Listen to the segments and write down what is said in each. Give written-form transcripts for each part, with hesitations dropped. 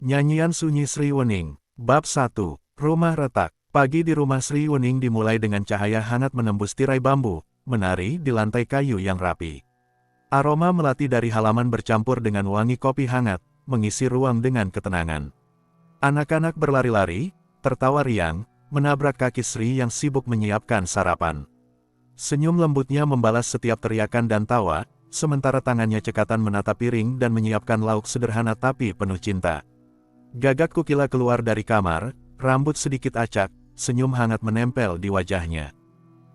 Nyanyian Sunyi Sri Wening. Bab 1. Rumah retak. Pagi di rumah Sri Wening dimulai dengan cahaya hangat menembus tirai bambu, menari di lantai kayu yang rapi. Aroma melati dari halaman bercampur dengan wangi kopi hangat, mengisi ruang dengan ketenangan. Anak-anak berlari-lari, tertawa riang, menabrak kaki Sri yang sibuk menyiapkan sarapan. Senyum lembutnya membalas setiap teriakan dan tawa, sementara tangannya cekatan menata piring dan menyiapkan lauk sederhana tapi penuh cinta. Gagak Kukila keluar dari kamar, rambut sedikit acak, senyum hangat menempel di wajahnya.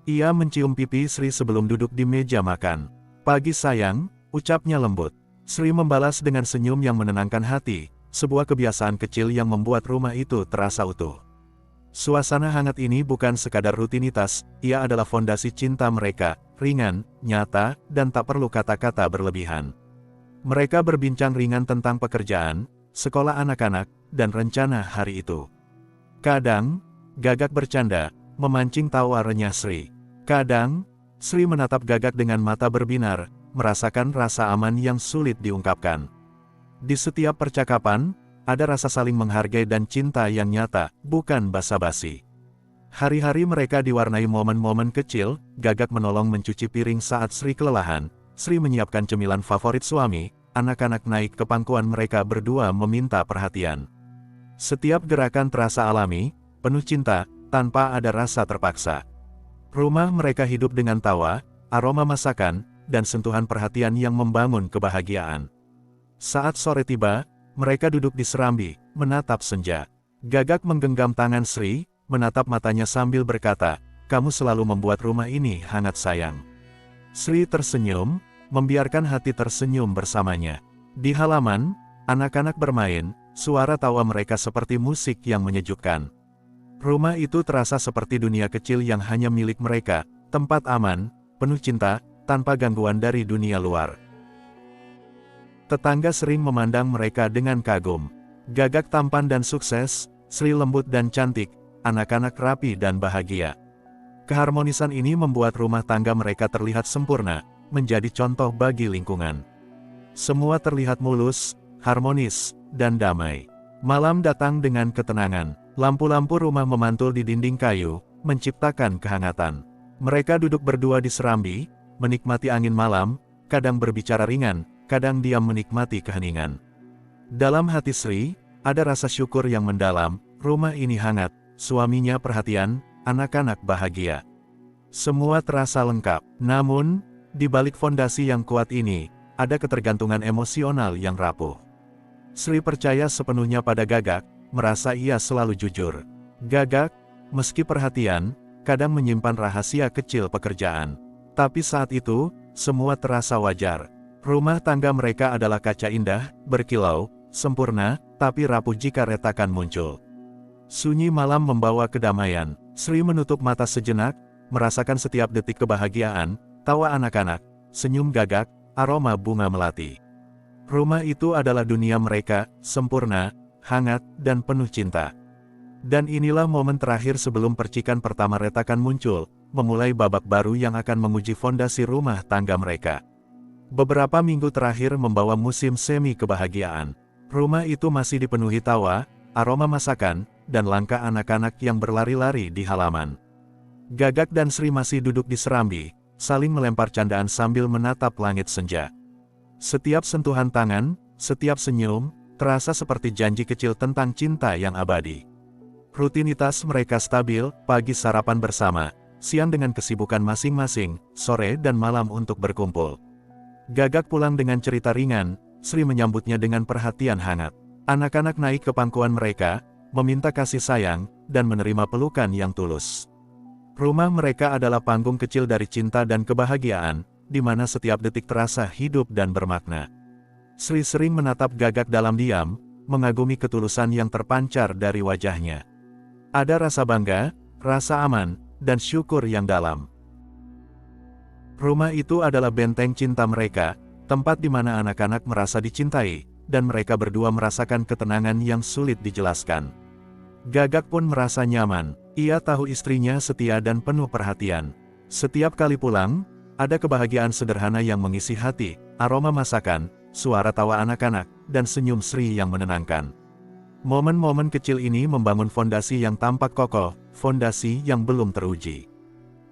Ia mencium pipi Sri sebelum duduk di meja makan. "Pagi sayang," ucapnya lembut. Sri membalas dengan senyum yang menenangkan hati, sebuah kebiasaan kecil yang membuat rumah itu terasa utuh. Suasana hangat ini bukan sekadar rutinitas, ia adalah fondasi cinta mereka, ringan, nyata, dan tak perlu kata-kata berlebihan. Mereka berbincang ringan tentang pekerjaan, sekolah anak-anak, dan rencana hari itu. Kadang, Gagak bercanda, memancing tawa renyah Sri. Kadang, Sri menatap Gagak dengan mata berbinar, merasakan rasa aman yang sulit diungkapkan. Di setiap percakapan, ada rasa saling menghargai dan cinta yang nyata, bukan basa-basi. Hari-hari mereka diwarnai momen-momen kecil, Gagak menolong mencuci piring saat Sri kelelahan, Sri menyiapkan cemilan favorit suami, anak-anak naik ke pangkuan mereka berdua meminta perhatian. Setiap gerakan terasa alami, penuh cinta, tanpa ada rasa terpaksa. Rumah mereka hidup dengan tawa, aroma masakan, dan sentuhan perhatian yang membangun kebahagiaan. Saat sore tiba, mereka duduk di serambi, menatap senja. Gagak menggenggam tangan Sri, menatap matanya sambil berkata, "Kamu selalu membuat rumah ini hangat sayang." Sri tersenyum, membiarkan hati tersenyum bersamanya. Di halaman, anak-anak bermain, suara tawa mereka seperti musik yang menyejukkan. Rumah itu terasa seperti dunia kecil yang hanya milik mereka, tempat aman, penuh cinta, tanpa gangguan dari dunia luar. Tetangga sering memandang mereka dengan kagum. Gagak tampan dan sukses, Sri lembut dan cantik, anak-anak rapi dan bahagia. Keharmonisan ini membuat rumah tangga mereka terlihat sempurna, menjadi contoh bagi lingkungan. Semua terlihat mulus, harmonis, dan damai. Malam datang dengan ketenangan. Lampu-lampu rumah memantul di dinding kayu, menciptakan kehangatan. Mereka duduk berdua di serambi, menikmati angin malam, kadang berbicara ringan, kadang diam menikmati keheningan. Dalam hati Sri, ada rasa syukur yang mendalam, rumah ini hangat, suaminya perhatian, anak-anak bahagia. Semua terasa lengkap, namun, di balik fondasi yang kuat ini, ada ketergantungan emosional yang rapuh. Sri percaya sepenuhnya pada Gagak, merasa ia selalu jujur. Gagak, meski perhatian, kadang menyimpan rahasia kecil pekerjaan. Tapi saat itu, semua terasa wajar. Rumah tangga mereka adalah kaca indah, berkilau, sempurna, tapi rapuh jika retakan muncul. Sunyi malam membawa kedamaian. Sri menutup mata sejenak, merasakan setiap detik kebahagiaan, tawa anak-anak, senyum Gagak, aroma bunga melati. Rumah itu adalah dunia mereka, sempurna, hangat, dan penuh cinta. Dan inilah momen terakhir sebelum percikan pertama retakan muncul, memulai babak baru yang akan menguji fondasi rumah tangga mereka. Beberapa minggu terakhir membawa musim semi kebahagiaan. Rumah itu masih dipenuhi tawa, aroma masakan, dan langkah anak-anak yang berlari-lari di halaman. Gagak dan Sri masih duduk di serambi, saling melempar candaan sambil menatap langit senja. Setiap sentuhan tangan, setiap senyum, terasa seperti janji kecil tentang cinta yang abadi. Rutinitas mereka stabil, pagi sarapan bersama, siang dengan kesibukan masing-masing, sore dan malam untuk berkumpul. Gagak pulang dengan cerita ringan, Sri menyambutnya dengan perhatian hangat. Anak-anak naik ke pangkuan mereka, meminta kasih sayang, dan menerima pelukan yang tulus. Rumah mereka adalah panggung kecil dari cinta dan kebahagiaan, di mana setiap detik terasa hidup dan bermakna. Sri sering menatap Gagak dalam diam, mengagumi ketulusan yang terpancar dari wajahnya. Ada rasa bangga, rasa aman, dan syukur yang dalam. Rumah itu adalah benteng cinta mereka, tempat di mana anak-anak merasa dicintai, dan mereka berdua merasakan ketenangan yang sulit dijelaskan. Gagak pun merasa nyaman, ia tahu istrinya setia dan penuh perhatian. Setiap kali pulang, ada kebahagiaan sederhana yang mengisi hati, aroma masakan, suara tawa anak-anak, dan senyum Sri yang menenangkan. Momen-momen kecil ini membangun fondasi yang tampak kokoh, fondasi yang belum teruji.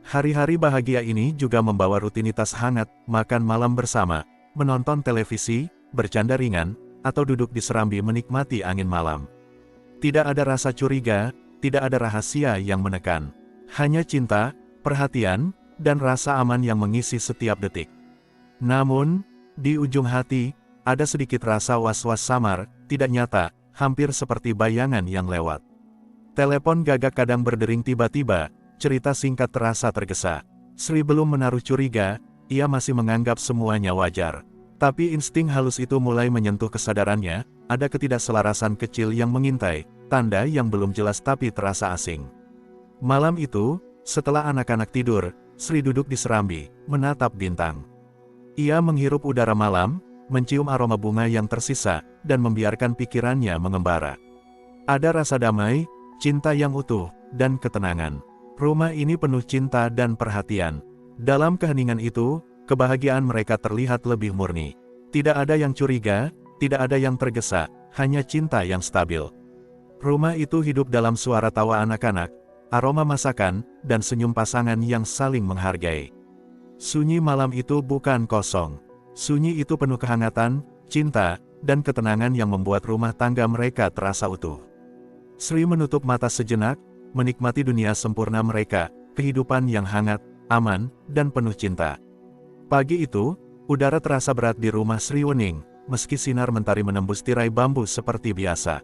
Hari-hari bahagia ini juga membawa rutinitas hangat, makan malam bersama, menonton televisi, bercanda ringan, atau duduk di serambi menikmati angin malam. Tidak ada rasa curiga, tidak ada rahasia yang menekan. Hanya cinta, perhatian, dan rasa aman yang mengisi setiap detik. Namun, di ujung hati, ada sedikit rasa was-was samar, tidak nyata, hampir seperti bayangan yang lewat. Telepon Gagak kadang berdering tiba-tiba, cerita singkat terasa tergesa. Sri belum menaruh curiga, ia masih menganggap semuanya wajar. Tapi insting halus itu mulai menyentuh kesadarannya, ada ketidakselarasan kecil yang mengintai, tanda yang belum jelas tapi terasa asing. Malam itu, setelah anak-anak tidur, Sri duduk di serambi, menatap bintang. Ia menghirup udara malam, mencium aroma bunga yang tersisa, dan membiarkan pikirannya mengembara. Ada rasa damai, cinta yang utuh, dan ketenangan. Rumah ini penuh cinta dan perhatian. Dalam keheningan itu, kebahagiaan mereka terlihat lebih murni. Tidak ada yang curiga, tidak ada yang tergesa, hanya cinta yang stabil. Rumah itu hidup dalam suara tawa anak-anak, aroma masakan, dan senyum pasangan yang saling menghargai. Sunyi malam itu bukan kosong. Sunyi itu penuh kehangatan, cinta, dan ketenangan yang membuat rumah tangga mereka terasa utuh. Sri menutup mata sejenak, menikmati dunia sempurna mereka, kehidupan yang hangat, aman, dan penuh cinta. Pagi itu, udara terasa berat di rumah Sri Wening, meski sinar mentari menembus tirai bambu seperti biasa.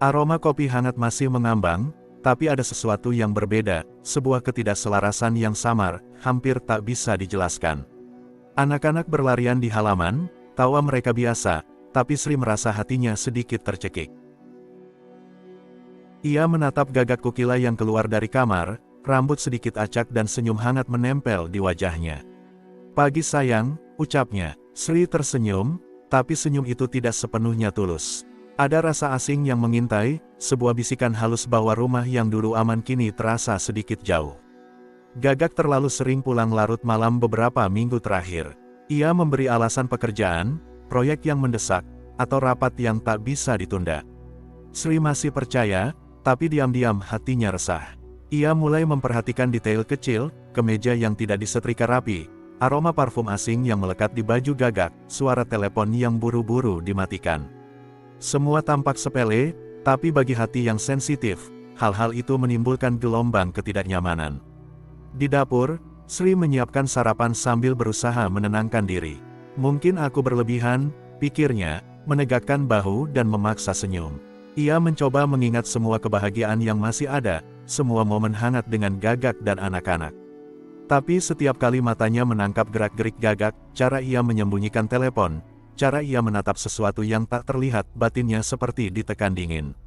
Aroma kopi hangat masih mengambang, tapi ada sesuatu yang berbeda, sebuah ketidakselarasan yang samar, hampir tak bisa dijelaskan. Anak-anak berlarian di halaman, tawa mereka biasa, tapi Sri merasa hatinya sedikit tercekik. Ia menatap Gagak Kukila yang keluar dari kamar, rambut sedikit acak dan senyum hangat menempel di wajahnya. "Pagi sayang," ucapnya. Sri tersenyum, tapi senyum itu tidak sepenuhnya tulus. Ada rasa asing yang mengintai, sebuah bisikan halus bahwa rumah yang dulu aman kini terasa sedikit jauh. Gagak terlalu sering pulang larut malam beberapa minggu terakhir. Ia memberi alasan pekerjaan, proyek yang mendesak, atau rapat yang tak bisa ditunda. Sri masih percaya, tapi diam-diam hatinya resah. Ia mulai memperhatikan detail kecil, kemeja yang tidak disetrika rapi, aroma parfum asing yang melekat di baju Gagak, suara telepon yang buru-buru dimatikan. Semua tampak sepele, tapi bagi hati yang sensitif, hal-hal itu menimbulkan gelombang ketidaknyamanan. Di dapur, Sri menyiapkan sarapan sambil berusaha menenangkan diri. "Mungkin aku berlebihan," pikirnya, menegakkan bahu dan memaksa senyum. Ia mencoba mengingat semua kebahagiaan yang masih ada, semua momen hangat dengan Gagak dan anak-anak. Tapi setiap kali matanya menangkap gerak-gerik Gagak, cara ia menyembunyikan telepon, cara ia menatap sesuatu yang tak terlihat, batinnya seperti ditekan dingin.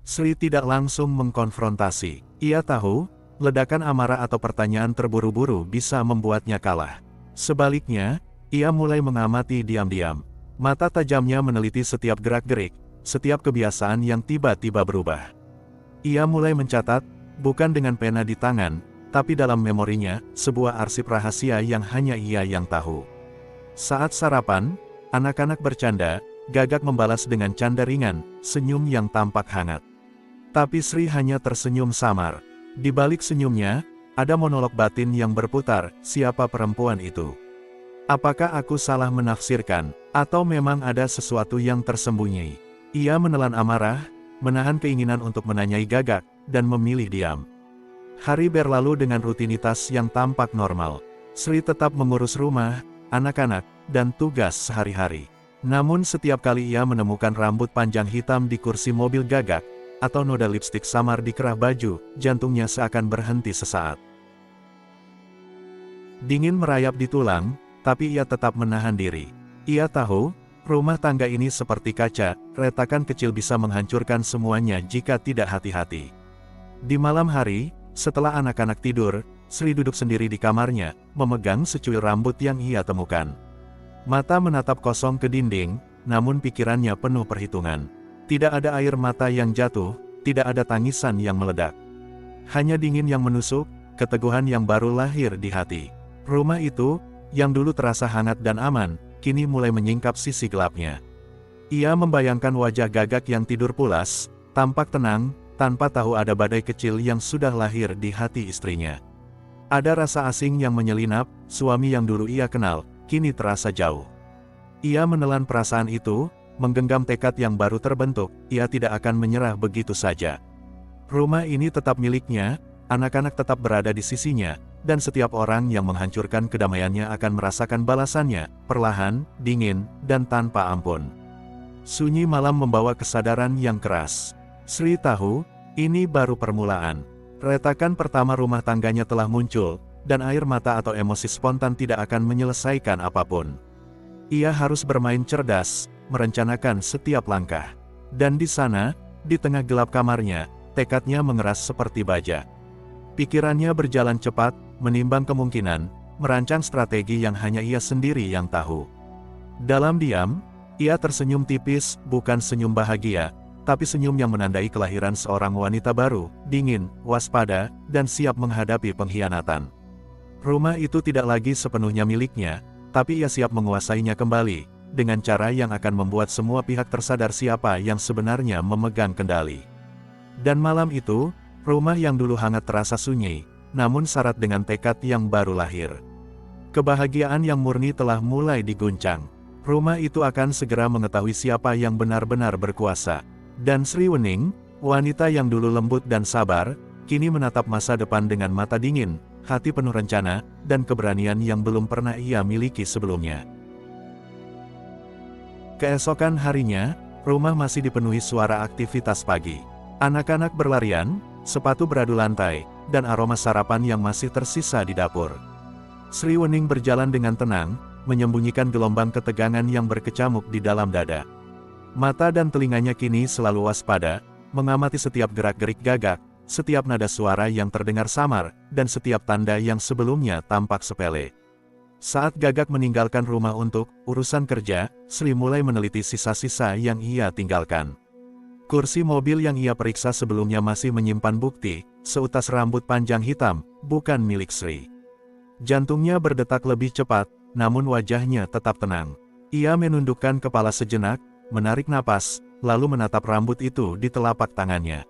Sri tidak langsung mengkonfrontasi. Ia tahu, ledakan amarah atau pertanyaan terburu-buru bisa membuatnya kalah. Sebaliknya, ia mulai mengamati diam-diam. Mata tajamnya meneliti setiap gerak-gerik, setiap kebiasaan yang tiba-tiba berubah. Ia mulai mencatat, bukan dengan pena di tangan, tapi dalam memorinya, sebuah arsip rahasia yang hanya ia yang tahu. Saat sarapan, anak-anak bercanda, Gagak membalas dengan canda ringan, senyum yang tampak hangat. Tapi Sri hanya tersenyum samar. Di balik senyumnya, ada monolog batin yang berputar, siapa perempuan itu? Apakah aku salah menafsirkan, atau memang ada sesuatu yang tersembunyi? Ia menelan amarah, menahan keinginan untuk menanyai Gagak, dan memilih diam. Hari berlalu dengan rutinitas yang tampak normal. Sri tetap mengurus rumah, anak-anak, dan tugas sehari-hari. Namun setiap kali ia menemukan rambut panjang hitam di kursi mobil Gagak, atau noda lipstik samar di kerah baju, jantungnya seakan berhenti sesaat. Dingin merayap di tulang, tapi ia tetap menahan diri. Ia tahu, rumah tangga ini seperti kaca, retakan kecil bisa menghancurkan semuanya jika tidak hati-hati. Di malam hari, setelah anak-anak tidur, Sri duduk sendiri di kamarnya, memegang secuil rambut yang ia temukan. Mata menatap kosong ke dinding, namun pikirannya penuh perhitungan. Tidak ada air mata yang jatuh, tidak ada tangisan yang meledak. Hanya dingin yang menusuk, keteguhan yang baru lahir di hati. Rumah itu, yang dulu terasa hangat dan aman, kini mulai menyingkap sisi gelapnya. Ia membayangkan wajah Gagak yang tidur pulas, Tampak tenang, tanpa tahu ada badai kecil yang sudah lahir di hati istrinya. Ada rasa asing yang menyelinap, suami yang dulu ia kenal, kini terasa jauh. Ia menelan perasaan itu, menggenggam tekad yang baru terbentuk, ia tidak akan menyerah begitu saja. Rumah ini tetap miliknya, anak-anak tetap berada di sisinya, dan setiap orang yang menghancurkan kedamaiannya akan merasakan balasannya, perlahan, dingin, dan tanpa ampun. Sunyi malam membawa kesadaran yang keras. Sri tahu, ini baru permulaan. Retakan pertama rumah tangganya telah muncul, dan air mata atau emosi spontan tidak akan menyelesaikan apapun. Ia harus bermain cerdas, merencanakan setiap langkah. Dan di sana, di tengah gelap kamarnya, tekadnya mengeras seperti baja. Pikirannya berjalan cepat, menimbang kemungkinan, merancang strategi yang hanya ia sendiri yang tahu. Dalam diam, ia tersenyum tipis, bukan senyum bahagia, tapi senyum yang menandai kelahiran seorang wanita baru, dingin, waspada, dan siap menghadapi pengkhianatan. Rumah itu tidak lagi sepenuhnya miliknya, tapi ia siap menguasainya kembali, dengan cara yang akan membuat semua pihak tersadar siapa yang sebenarnya memegang kendali. Dan malam itu, rumah yang dulu hangat terasa sunyi, namun syarat dengan tekad yang baru lahir. Kebahagiaan yang murni telah mulai diguncang. Rumah itu akan segera mengetahui siapa yang benar-benar berkuasa. Dan Sri Wening, wanita yang dulu lembut dan sabar, kini menatap masa depan dengan mata dingin, hati penuh rencana, dan keberanian yang belum pernah ia miliki sebelumnya. Keesokan harinya, rumah masih dipenuhi suara aktivitas pagi. Anak-anak berlarian, sepatu beradu lantai, dan aroma sarapan yang masih tersisa di dapur. Sri Wening berjalan dengan tenang, menyembunyikan gelombang ketegangan yang berkecamuk di dalam dada. Mata dan telinganya kini selalu waspada, mengamati setiap gerak-gerik Gagak, setiap nada suara yang terdengar samar, dan setiap tanda yang sebelumnya tampak sepele. Saat Gagak meninggalkan rumah untuk urusan kerja, Sri mulai meneliti sisa-sisa yang ia tinggalkan. Kursi mobil yang ia periksa sebelumnya masih menyimpan bukti, seutas rambut panjang hitam, bukan milik Sri. Jantungnya berdetak lebih cepat, namun wajahnya tetap tenang. Ia menundukkan kepala sejenak, menarik napas, lalu menatap rambut itu di telapak tangannya.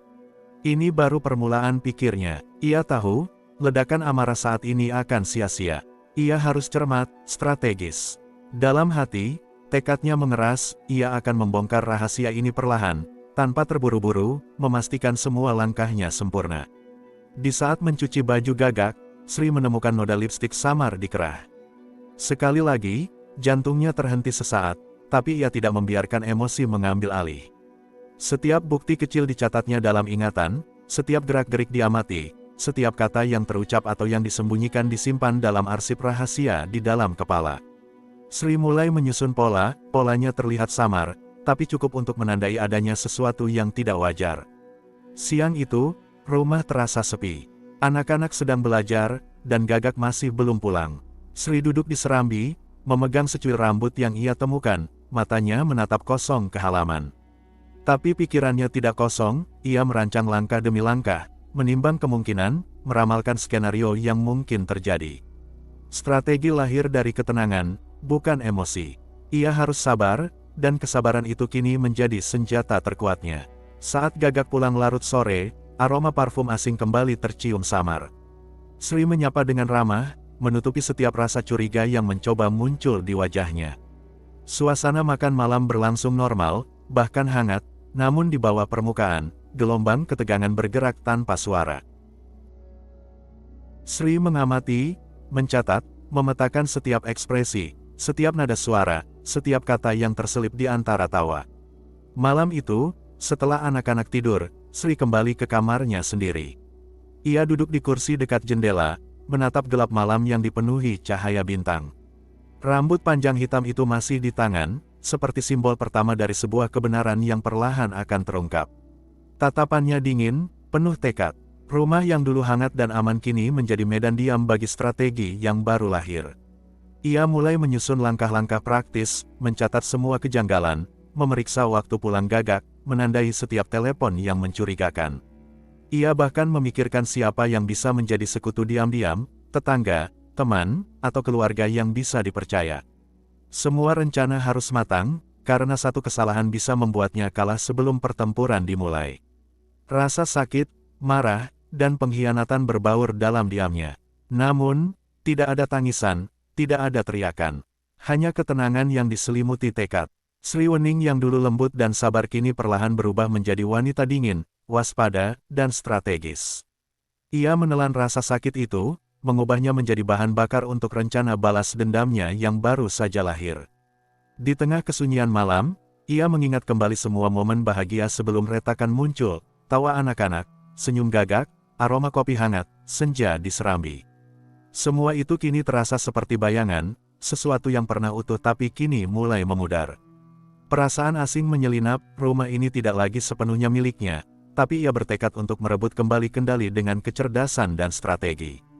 Ini baru permulaan pikirnya. Ia tahu, ledakan amarah saat ini akan sia-sia. Ia harus cermat, strategis. Dalam hati, tekadnya mengeras, ia akan membongkar rahasia ini perlahan, tanpa terburu-buru, memastikan semua langkahnya sempurna. Di saat mencuci baju Gagak, Sri menemukan noda lipstik samar di kerah. Sekali lagi, jantungnya terhenti sesaat, tapi ia tidak membiarkan emosi mengambil alih. Setiap bukti kecil dicatatnya dalam ingatan, setiap gerak-gerik diamati, setiap kata yang terucap atau yang disembunyikan disimpan dalam arsip rahasia di dalam kepala. Sri mulai menyusun polanya terlihat samar, tapi cukup untuk menandai adanya sesuatu yang tidak wajar. Siang itu, rumah terasa sepi. Anak-anak sedang belajar, dan Gagak masih belum pulang. Sri duduk di serambi, memegang secuil rambut yang ia temukan, matanya menatap kosong ke halaman. Tapi pikirannya tidak kosong, ia merancang langkah demi langkah, menimbang kemungkinan, meramalkan skenario yang mungkin terjadi. Strategi lahir dari ketenangan, bukan emosi. Ia harus sabar, dan kesabaran itu kini menjadi senjata terkuatnya. Saat Gagak pulang larut sore, aroma parfum asing kembali tercium samar. Sri menyapa dengan ramah, menutupi setiap rasa curiga yang mencoba muncul di wajahnya. Suasana makan malam berlangsung normal, bahkan hangat, namun di bawah permukaan, gelombang ketegangan bergerak tanpa suara. Sri mengamati, mencatat, memetakan setiap ekspresi, setiap nada suara, setiap kata yang terselip di antara tawa. Malam itu, setelah anak-anak tidur, Sri kembali ke kamarnya sendiri. Ia duduk di kursi dekat jendela, menatap gelap malam yang dipenuhi cahaya bintang. Rambut panjang hitam itu masih di tangan, seperti simbol pertama dari sebuah kebenaran yang perlahan akan terungkap. Tatapannya dingin, penuh tekad. Rumah yang dulu hangat dan aman kini menjadi medan diam bagi strategi yang baru lahir. Ia mulai menyusun langkah-langkah praktis, mencatat semua kejanggalan, memeriksa waktu pulang Gagak, menandai setiap telepon yang mencurigakan. Ia bahkan memikirkan siapa yang bisa menjadi sekutu diam-diam, tetangga, teman, atau keluarga yang bisa dipercaya. Semua rencana harus matang, karena satu kesalahan bisa membuatnya kalah sebelum pertempuran dimulai. Rasa sakit, marah, dan pengkhianatan berbaur dalam diamnya. Namun, tidak ada tangisan, tidak ada teriakan. Hanya ketenangan yang diselimuti tekad. Sri Wening yang dulu lembut dan sabar kini perlahan berubah menjadi wanita dingin, waspada, dan strategis. Ia menelan rasa sakit itu, mengubahnya menjadi bahan bakar untuk rencana balas dendamnya yang baru saja lahir. Di tengah kesunyian malam, ia mengingat kembali semua momen bahagia sebelum retakan muncul, tawa anak-anak, senyum gagak, aroma kopi hangat, senja di Serambi. Semua itu kini terasa seperti bayangan, sesuatu yang pernah utuh tapi kini mulai memudar. Perasaan asing menyelinap, rumah ini tidak lagi sepenuhnya miliknya, tapi ia bertekad untuk merebut kembali kendali dengan kecerdasan dan strategi.